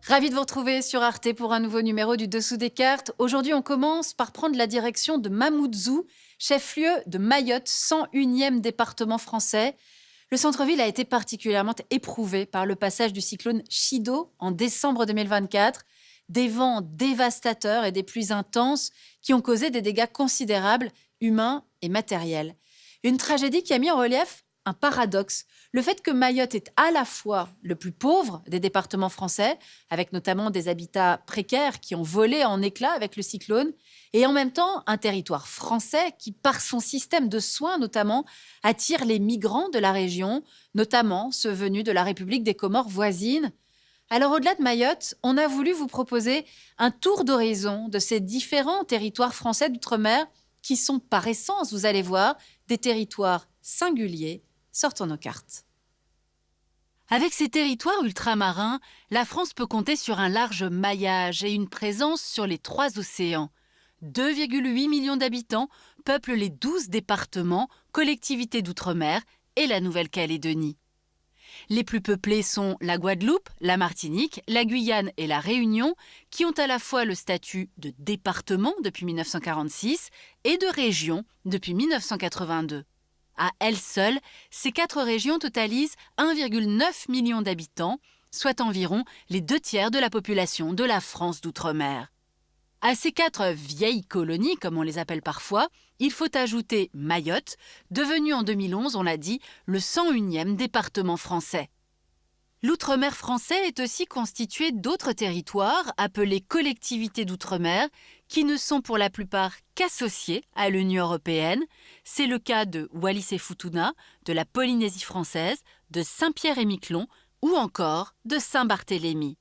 Ravi de vous retrouver sur Arte pour un nouveau numéro du Dessous des cartes. Aujourd'hui, on commence par prendre la direction de Mamoudzou, chef-lieu de Mayotte, 101e département français. Le centre-ville a été particulièrement éprouvé par le passage du cyclone Chido en décembre 2024. Des vents dévastateurs et des pluies intenses qui ont causé des dégâts considérables, humains et matériels. Une tragédie qui a mis en relief un paradoxe. Le fait que Mayotte est à la fois le plus pauvre des départements français, avec notamment des habitats précaires qui ont volé en éclats avec le cyclone, et en même temps un territoire français qui, par son système de soins notamment, attire les migrants de la région, notamment ceux venus de la République des Comores voisines. Alors au-delà de Mayotte, on a voulu vous proposer un tour d'horizon de ces différents territoires français d'outre-mer qui sont par essence, vous allez voir, des territoires singuliers. Sortons nos cartes. Avec ses territoires ultramarins, la France peut compter sur un large maillage et une présence sur les 3 océans. 2,8 millions d'habitants peuplent les 12 départements, collectivités d'outre-mer et la Nouvelle-Calédonie. Les plus peuplés sont la Guadeloupe, la Martinique, la Guyane et la Réunion, qui ont à la fois le statut de département depuis 1946 et de région depuis 1982. À elles seules, ces 4 régions totalisent 1,9 million d'habitants, soit environ les 2/3 de la population de la France d'outre-mer. À ces 4 vieilles colonies, comme on les appelle parfois, il faut ajouter Mayotte, devenu en 2011, on l'a dit, le 101e département français. L'outre-mer français est aussi constitué d'autres territoires, appelés collectivités d'outre-mer, qui ne sont pour la plupart qu'associés à l'Union européenne. C'est le cas de Wallis et Futuna, de la Polynésie française, de Saint-Pierre-et-Miquelon ou encore de Saint-Barthélemy.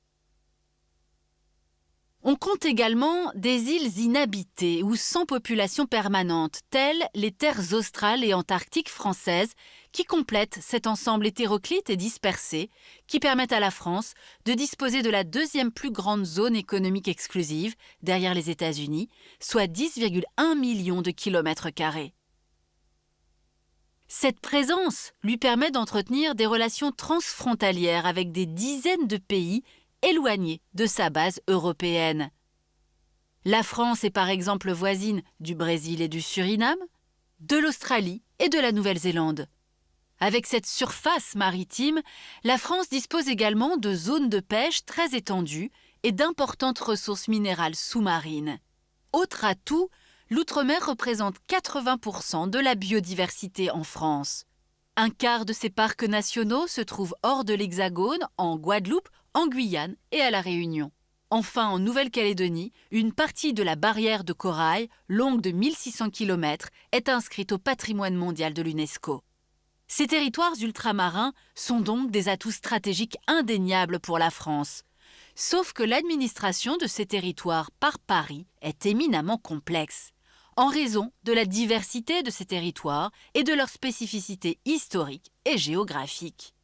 On compte également des îles inhabitées ou sans population permanente, telles les terres australes et antarctiques françaises, qui complètent cet ensemble hétéroclite et dispersé, qui permettent à la France de disposer de la 2e plus grande zone économique exclusive, derrière les États-Unis, soit 10,1 millions de kilomètres carrés. Cette présence lui permet d'entretenir des relations transfrontalières avec des dizaines de pays éloignés de sa base européenne. La France est par exemple voisine du Brésil et du Suriname, de l'Australie et de la Nouvelle-Zélande. Avec cette surface maritime, la France dispose également de zones de pêche très étendues et d'importantes ressources minérales sous-marines. Autre atout, l'outre-mer représente 80% de la biodiversité en France. Un quart de ces parcs nationaux se trouve hors de l'Hexagone, en Guadeloupe, en Guyane et à La Réunion. Enfin, en Nouvelle-Calédonie, une partie de la barrière de corail, longue de 1600 km, est inscrite au patrimoine mondial de l'UNESCO. Ces territoires ultramarins sont donc des atouts stratégiques indéniables pour la France. Sauf que l'administration de ces territoires par Paris est éminemment complexe, en raison de la diversité de ces territoires et de leurs spécificités historiques et géographiques.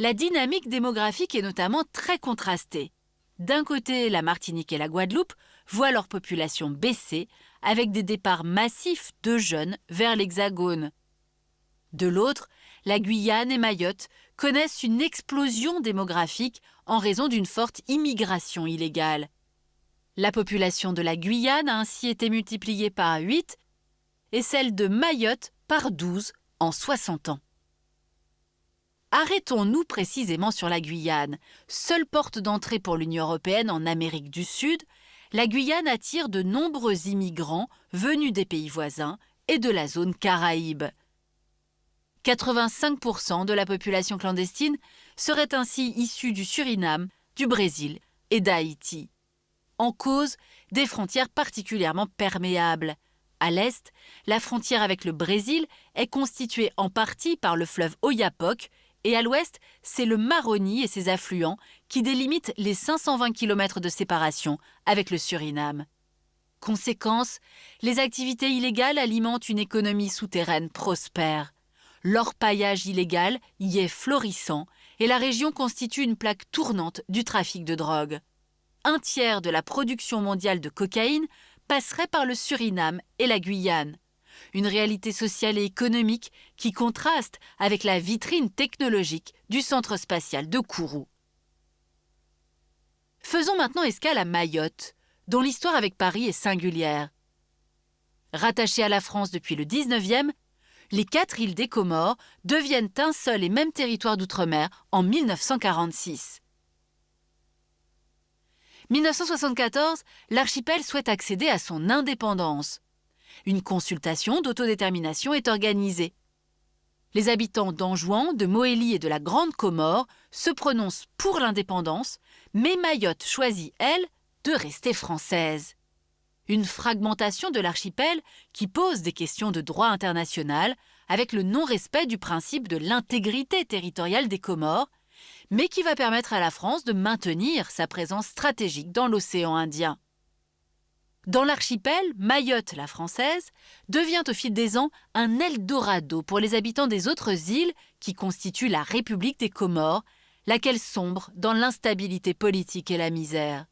La dynamique démographique est notamment très contrastée. D'un côté, la Martinique et la Guadeloupe voient leur population baisser avec des départs massifs de jeunes vers l'Hexagone. De l'autre, la Guyane et Mayotte connaissent une explosion démographique en raison d'une forte immigration illégale. La population de la Guyane a ainsi été multipliée par 8 et celle de Mayotte par 12 en 60 ans. Arrêtons-nous précisément sur la Guyane. Seule porte d'entrée pour l'Union européenne en Amérique du Sud, la Guyane attire de nombreux immigrants venus des pays voisins et de la zone Caraïbe. 85% de la population clandestine serait ainsi issue du Suriname, du Brésil et d'Haïti. En cause, des frontières particulièrement perméables. À l'est, la frontière avec le Brésil est constituée en partie par le fleuve Oyapock, et à l'ouest, c'est le Maroni et ses affluents qui délimitent les 520 km de séparation avec le Suriname. Conséquence, les activités illégales alimentent une économie souterraine prospère. L'orpaillage illégal y est florissant et la région constitue une plaque tournante du trafic de drogue. 1/3 de la production mondiale de cocaïne passerait par le Suriname et la Guyane. Une réalité sociale et économique qui contraste avec la vitrine technologique du centre spatial de Kourou. Faisons maintenant escale à Mayotte, dont l'histoire avec Paris est singulière. Rattachée à la France depuis le 19e, les 4 îles des Comores deviennent un seul et même territoire d'outre-mer en 1946. 1974, l'archipel souhaite accéder à son indépendance. Une consultation d'autodétermination est organisée. Les habitants d'Anjouan, de Mohéli et de la Grande Comore se prononcent pour l'indépendance, mais Mayotte choisit, elle, de rester française. Une fragmentation de l'archipel qui pose des questions de droit international avec le non-respect du principe de l'intégrité territoriale des Comores, mais qui va permettre à la France de maintenir sa présence stratégique dans l'océan Indien. Dans l'archipel, Mayotte, la française, devient au fil des ans un Eldorado pour les habitants des autres îles qui constituent la République des Comores, laquelle sombre dans l'instabilité politique et la misère.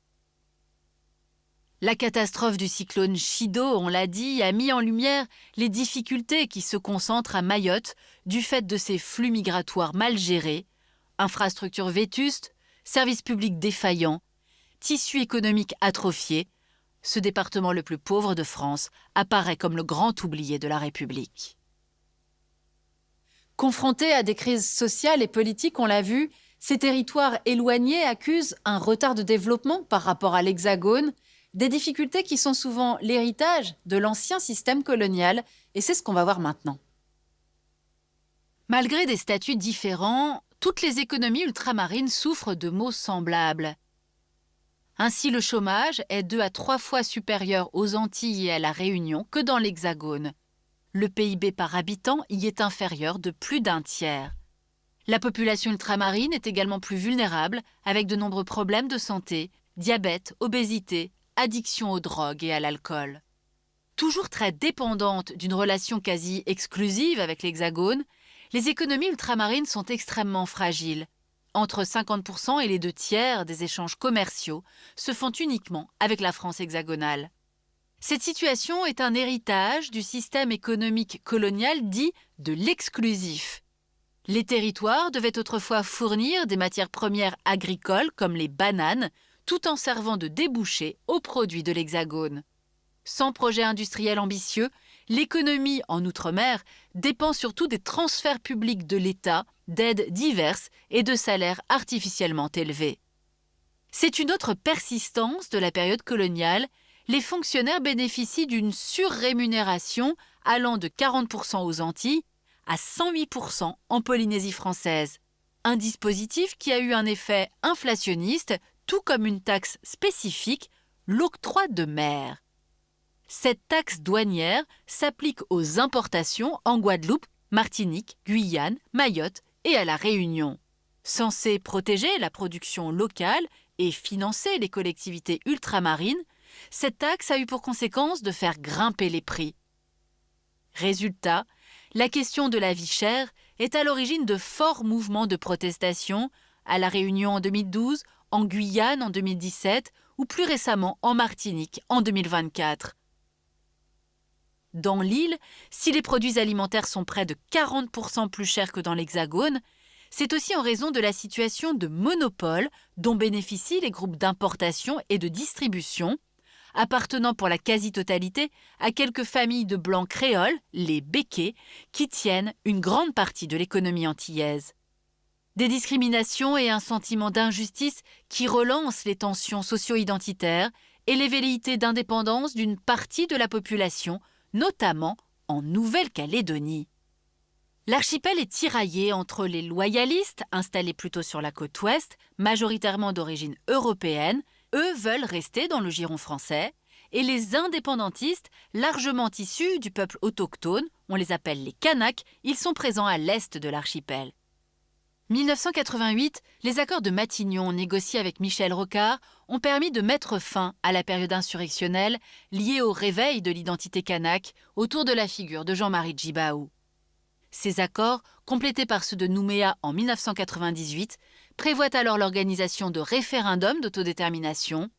La catastrophe du cyclone Chido, on l'a dit, a mis en lumière les difficultés qui se concentrent à Mayotte du fait de ces flux migratoires mal gérés, infrastructures vétustes, services publics défaillants, tissu économique atrophié. Ce département le plus pauvre de France apparaît comme le grand oublié de la République. Confrontés à des crises sociales et politiques, on l'a vu, ces territoires éloignés accusent un retard de développement par rapport à l'Hexagone, des difficultés qui sont souvent l'héritage de l'ancien système colonial, et c'est ce qu'on va voir maintenant. Malgré des statuts différents, toutes les économies ultramarines souffrent de maux semblables. Ainsi, le chômage est 2 à 3 fois supérieur aux Antilles et à la Réunion que dans l'Hexagone. Le PIB par habitant y est inférieur de plus d'un tiers. La population ultramarine est également plus vulnérable, avec de nombreux problèmes de santé, diabète, obésité, addiction aux drogues et à l'alcool. Toujours très dépendante d'une relation quasi exclusive avec l'Hexagone, les économies ultramarines sont extrêmement fragiles. Entre 50% et les 2 tiers des échanges commerciaux se font uniquement avec la France hexagonale. Cette situation est un héritage du système économique colonial dit de l'exclusif. Les territoires devaient autrefois fournir des matières premières agricoles comme les bananes, tout en servant de débouché aux produits de l'Hexagone. Sans projet industriel ambitieux, l'économie en Outre-mer dépend surtout des transferts publics de l'État, d'aides diverses et de salaires artificiellement élevés. C'est une autre persistance de la période coloniale. Les fonctionnaires bénéficient d'une surrémunération allant de 40% aux Antilles à 108% en Polynésie française. Un dispositif qui a eu un effet inflationniste, tout comme une taxe spécifique, l'octroi de mer. Cette taxe douanière s'applique aux importations en Guadeloupe, Martinique, Guyane, Mayotte et à la Réunion. Censée protéger la production locale et financer les collectivités ultramarines, cette taxe a eu pour conséquence de faire grimper les prix. Résultat, la question de la vie chère est à l'origine de forts mouvements de protestation, à la Réunion en 2012, en Guyane en 2017 ou plus récemment en Martinique en 2024. Dans l'île, si les produits alimentaires sont près de 40% plus chers que dans l'Hexagone, c'est aussi en raison de la situation de monopole dont bénéficient les groupes d'importation et de distribution, appartenant pour la quasi-totalité à quelques familles de blancs créoles, les béquets, qui tiennent une grande partie de l'économie antillaise. Des discriminations et un sentiment d'injustice qui relancent les tensions socio-identitaires et les velléités d'indépendance d'une partie de la population, notamment en Nouvelle-Calédonie. L'archipel est tiraillé entre les loyalistes, installés plutôt sur la côte ouest, majoritairement d'origine européenne, eux veulent rester dans le giron français, et les indépendantistes, largement issus du peuple autochtone, on les appelle les Kanaks, ils sont présents à l'est de l'archipel. 1988, les accords de Matignon négociés avec Michel Rocard ont permis de mettre fin à la période insurrectionnelle liée au réveil de l'identité kanak autour de la figure de Jean-Marie Djibaou. Ces accords, complétés par ceux de Nouméa en 1998, prévoient alors l'organisation de référendums d'autodétermination.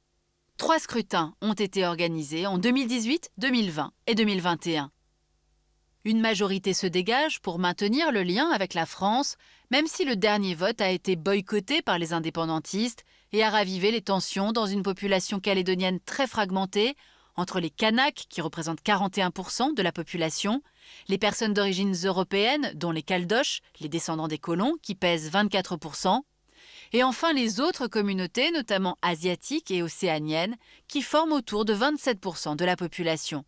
3 scrutins ont été organisés en 2018, 2020 et 2021. Une majorité se dégage pour maintenir le lien avec la France, même si le dernier vote a été boycotté par les indépendantistes et à raviver les tensions dans une population calédonienne très fragmentée entre les Kanaks, qui représentent 41% de la population, les personnes d'origine européenne, dont les Caldoches, les descendants des colons, qui pèsent 24%, et enfin les autres communautés, notamment asiatiques et océaniennes, qui forment autour de 27% de la population.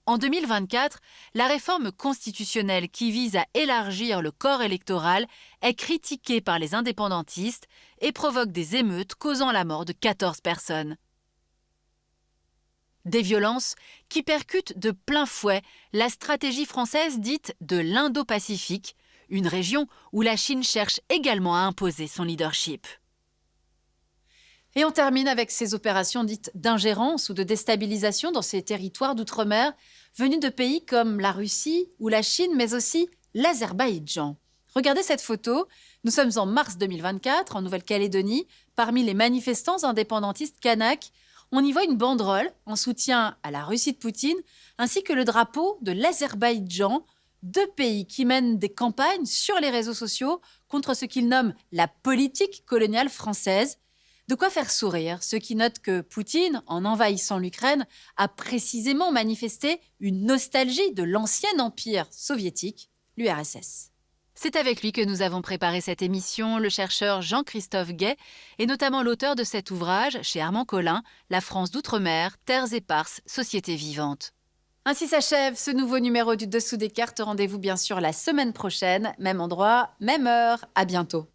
En 2024, la réforme constitutionnelle qui vise à élargir le corps électoral est critiquée par les indépendantistes et provoque des émeutes causant la mort de 14 personnes. Des violences qui percutent de plein fouet la stratégie française dite de l'Indo-Pacifique, une région où la Chine cherche également à imposer son leadership. Et on termine avec ces opérations dites d'ingérence ou de déstabilisation dans ces territoires d'outre-mer venus de pays comme la Russie ou la Chine, mais aussi l'Azerbaïdjan. Regardez cette photo. Nous sommes en mars 2024 en Nouvelle-Calédonie. Parmi les manifestants indépendantistes kanaks, on y voit une banderole en soutien à la Russie de Poutine, ainsi que le drapeau de l'Azerbaïdjan, deux pays qui mènent des campagnes sur les réseaux sociaux contre ce qu'ils nomment la politique coloniale française. De quoi faire sourire ceux qui notent que Poutine, en envahissant l'Ukraine, a précisément manifesté une nostalgie de l'ancien empire soviétique, l'URSS. C'est avec lui que nous avons préparé cette émission, le chercheur Jean-Christophe Gay, et notamment l'auteur de cet ouvrage, chez Armand Collin, La France d'outre-mer, terres éparses, société vivante. Ainsi s'achève ce nouveau numéro du Dessous des cartes. Rendez-vous bien sûr la semaine prochaine, même endroit, même heure. À bientôt.